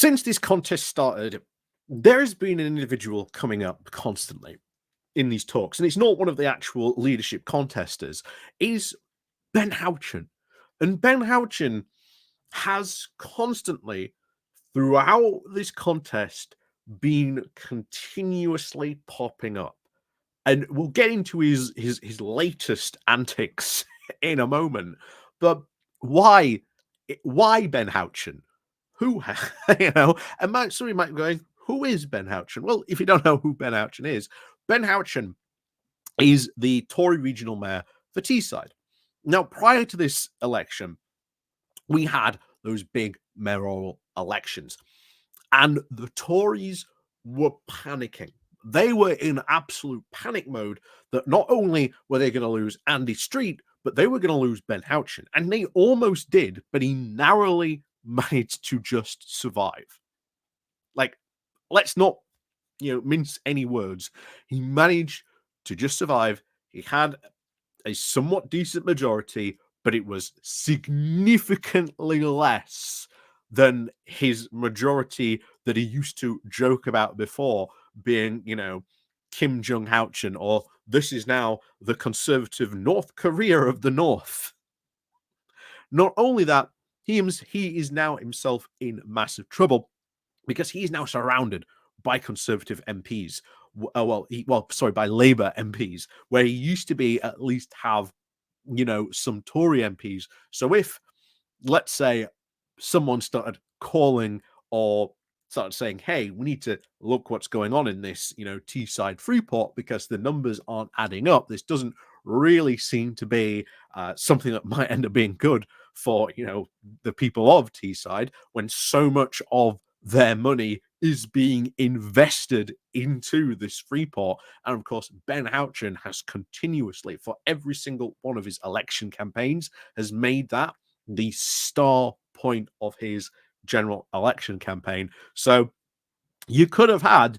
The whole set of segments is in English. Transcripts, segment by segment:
Since this contest started, there has been an individual coming up constantly in these talks, and it's not one of the actual leadership contesters. It is Ben Houchen. And Ben Houchen has constantly, throughout this contest, been continuously popping up. And we'll get into his latest antics in a moment. But why Ben Houchen? Who and somebody might be going, who is Ben Houchen? Well, if you don't know who Ben Houchen is, Ben Houchen is the Tory regional mayor for Teesside. Now, prior to this election, we had those big mayoral elections, and the Tories were panicking. They were in absolute panic mode that not only were they going to lose Andy Street, but they were going to lose Ben Houchen. And they almost did, but he narrowly managed to just survive. Like, let's not, mince any words. He managed to just survive. He had a somewhat decent majority, but it was significantly less than his majority that he used to joke about before, being, Kim Jong Houchen, or this is now the conservative North Korea of the North. Not only that, he is now himself in massive trouble because he is now surrounded by conservative MPs. By Labour MPs, where he used to be at least have, some Tory MPs. So if, let's say, someone started calling or started saying, hey, we need to look what's going on in this, Teesside Freeport because the numbers aren't adding up. This doesn't really seem to be something that might end up being good for, the people of Teesside when so much of their money is being invested into this Freeport. And of course, Ben Houchen has continuously, for every single one of his election campaigns, has made that the star point of his general election campaign. So you could have had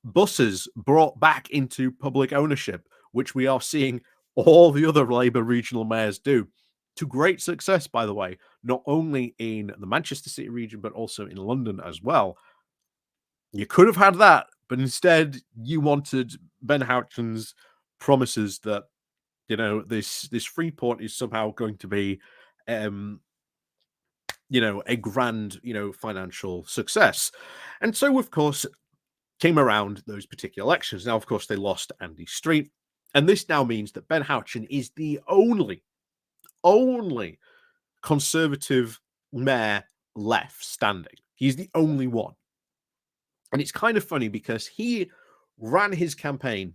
buses brought back into public ownership, which we are seeing all the other Labour regional mayors do, to great success, by the way, not only in the Manchester City region, but also in London as well. You could have had that, but instead you wanted Ben Houchen's promises that, this Freeport is somehow going to be, a grand, financial success. And so, of course, came around those particular elections. Now, of course, they lost Andy Street. And this now means that Ben Houchen is the only conservative mayor left standing. He's the only one. And it's kind of funny because he ran his campaign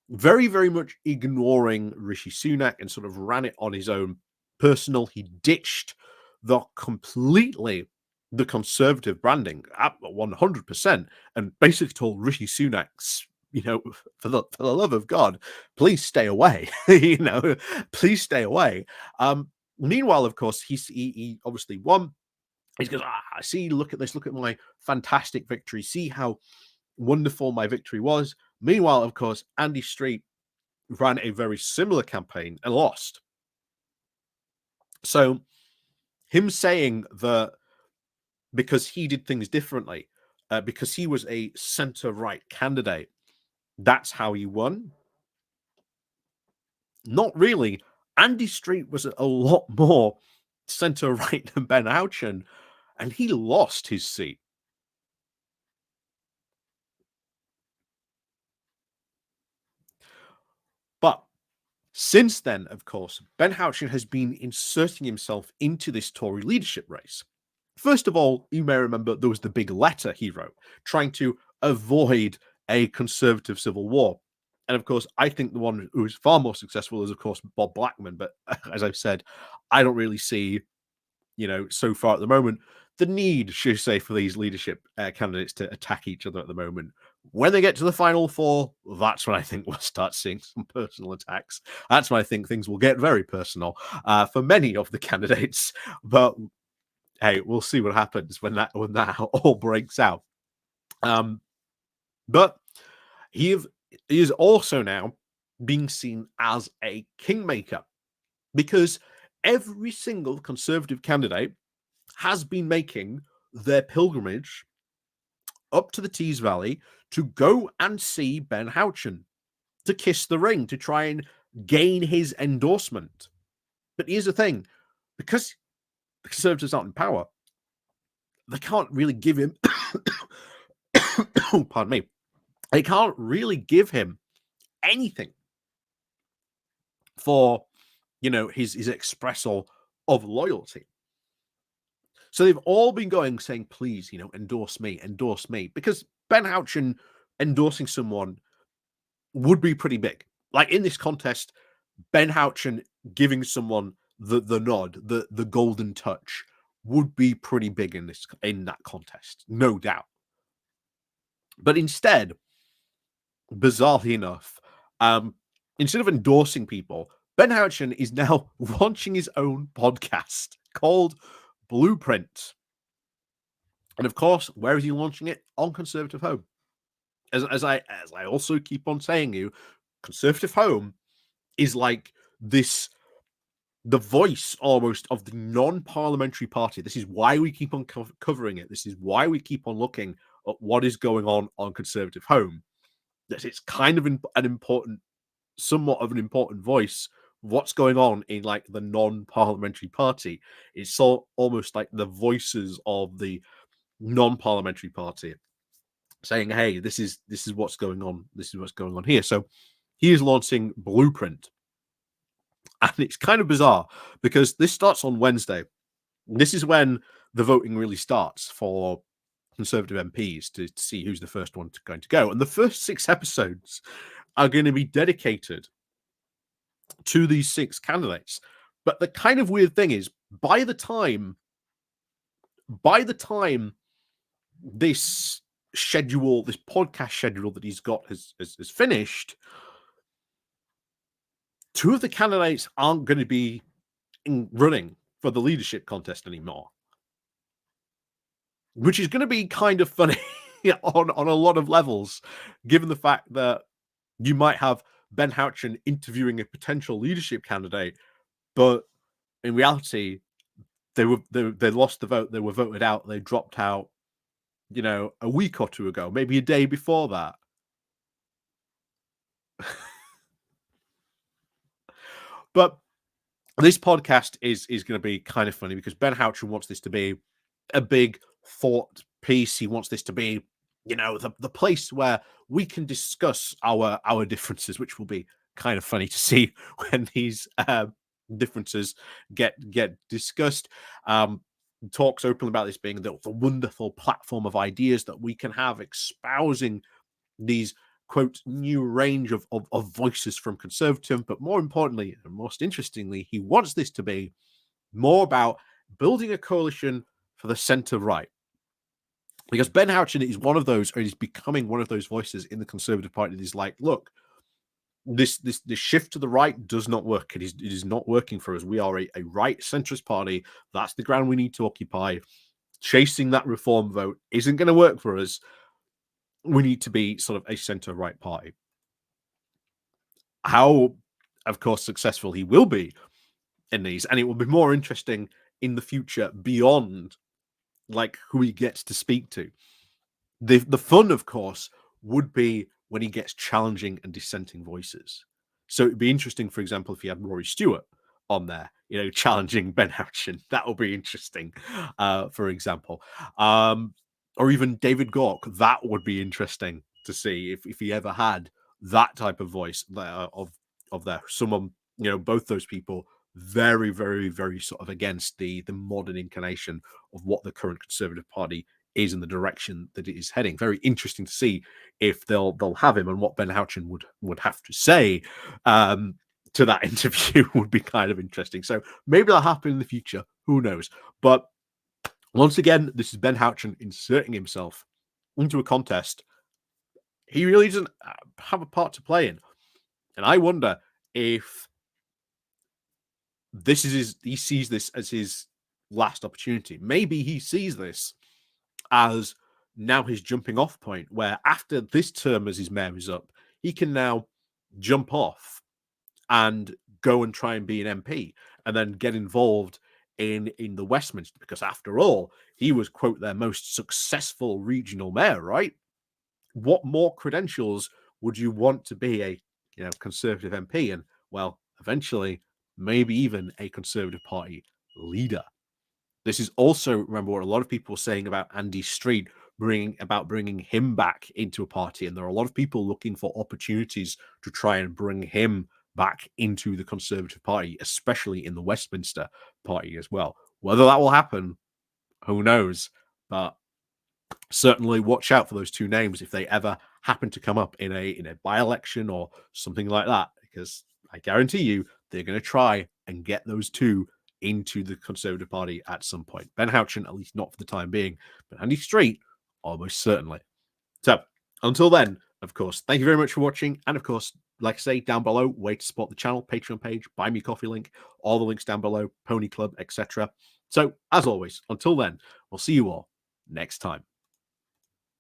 very, very much ignoring Rishi Sunak and sort of ran it on his own personal. He ditched the conservative branding at 100% and basically told Rishi Sunak, for the love of God, please stay away. Please stay away. Meanwhile, of course, he obviously won. He goes, see, look at this, look at my fantastic victory. See how wonderful my victory was. Meanwhile, of course, Andy Street ran a very similar campaign and lost. So him saying that because he did things differently, because he was a centre-right candidate, that's how he won. Not really. Andy Street was a lot more centre-right than Ben Houchen, and he lost his seat. But since then, of course, Ben Houchen has been inserting himself into this Tory leadership race. First of all, you may remember there was the big letter he wrote, trying to avoid a conservative civil war. And of course, I think the one who is far more successful is, of course, Bob Blackman. But as I've said, I don't really see, so far at the moment, the need, should I say, for these leadership candidates to attack each other at the moment. When they get to the final four, that's when I think we'll start seeing some personal attacks. That's when I think things will get very personal for many of the candidates. But hey, we'll see what happens when that all breaks out. But he is also now being seen as a kingmaker because every single conservative candidate has been making their pilgrimage up to the Tees Valley to go and see Ben Houchen, to kiss the ring, to try and gain his endorsement. But here's the thing, because the Conservatives aren't in power, they can't really give him pardon me, they can't really give him anything for, you know, his expressal of loyalty. So they've all been going saying, please, you know, endorse me, because Ben Houchen endorsing someone would be pretty big. Like in this contest, Ben Houchen giving someone the nod, the golden touch would be pretty big in that contest, no doubt. But instead, bizarrely enough, instead of endorsing people, Ben Houchen is now launching his own podcast called Blueprint. And of course, where is he launching it? On Conservative Home. As I also keep on saying, you Conservative Home is like this, the voice almost of the non-parliamentary party. This is why we keep on covering it. This is why we keep on looking at what is going on Conservative Home. That it's kind of an important, somewhat of an important voice. What's going on in like the non-parliamentary party? It's so almost like the voices of the non-parliamentary party saying, hey, this is what's going on. This is what's going on here. So he is launching Blueprint. And it's kind of bizarre because this starts on Wednesday. This is when the voting really starts for Conservative MPs to see who's the first one going to go. And the first 6 episodes are going to be dedicated to these 6 candidates. But the kind of weird thing is, by the time this schedule, this podcast schedule that he's got has finished, 2 of the candidates aren't going to be running for the leadership contest anymore, which is going to be kind of funny on a lot of levels, given the fact that you might have Ben Houchen interviewing a potential leadership candidate, but in reality, they lost the vote. They were voted out. They dropped out, you know, a week or 2 ago, maybe a day before that. But this podcast is going to be kind of funny because Ben Houchen wants this to be a big thought piece. He wants this to be, you know, the place where we can discuss our differences, which will be kind of funny to see when these differences get discussed. Talks openly about this being the wonderful platform of ideas that we can have, espousing these quote new range of voices from Conservative, but more importantly and most interestingly, he wants this to be more about building a coalition for the centre right. Because Ben Houchen is one of those, or he's becoming one of those voices in the Conservative Party that is like, look, this shift to the right does not work. It is not working for us. We are a right centrist party. That's the ground we need to occupy. Chasing that reform vote isn't going to work for us. We need to be sort of a centre right party. How, of course, successful he will be in these, and it will be more interesting in the future beyond like who he gets to speak to. The fun, of course, would be when he gets challenging and dissenting voices. So it'd be interesting, for example, if he had Rory Stewart on there, you know, challenging Ben Houchen. That would be interesting, for example. Or even David Gauke. That would be interesting to see if he ever had that type of voice of there. Someone, you know, both those people very, very, very sort of against the modern incarnation of what the current Conservative Party is in the direction that it is heading. Very interesting to see if they'll have him, and what Ben Houchen would have to say to that interview would be kind of interesting. So maybe that'll happen in the future. Who knows? But once again, this is Ben Houchen inserting himself into a contest he really doesn't have a part to play in. And I wonder if this is he sees this as his last opportunity. Maybe he sees this as now his jumping off point, where after this term as his mayor is up, he can now jump off and go and try and be an MP and then get involved in the Westminster, because after all, he was, quote, their most successful regional mayor, right? What more credentials would you want to be a Conservative MP, and well, eventually maybe even a Conservative Party leader? This is also, remember, what a lot of people were saying about Andy Street, bringing him back into a party, and there are a lot of people looking for opportunities to try and bring him back into the Conservative Party, especially in the Westminster Party as well. Whether that will happen, who knows? But certainly watch out for those two names if they ever happen to come up in a by-election or something like that, because I guarantee you they're going to try and get those two into the Conservative Party at some point. Ben Houchen, at least not for the time being, but Andy Street, almost certainly. So until then, of course, thank you very much for watching. And of course, like I say, down below, way to support the channel, Patreon page, buy me coffee link, all the links down below, Pony Club, etc. So as always, until then, we'll see you all next time.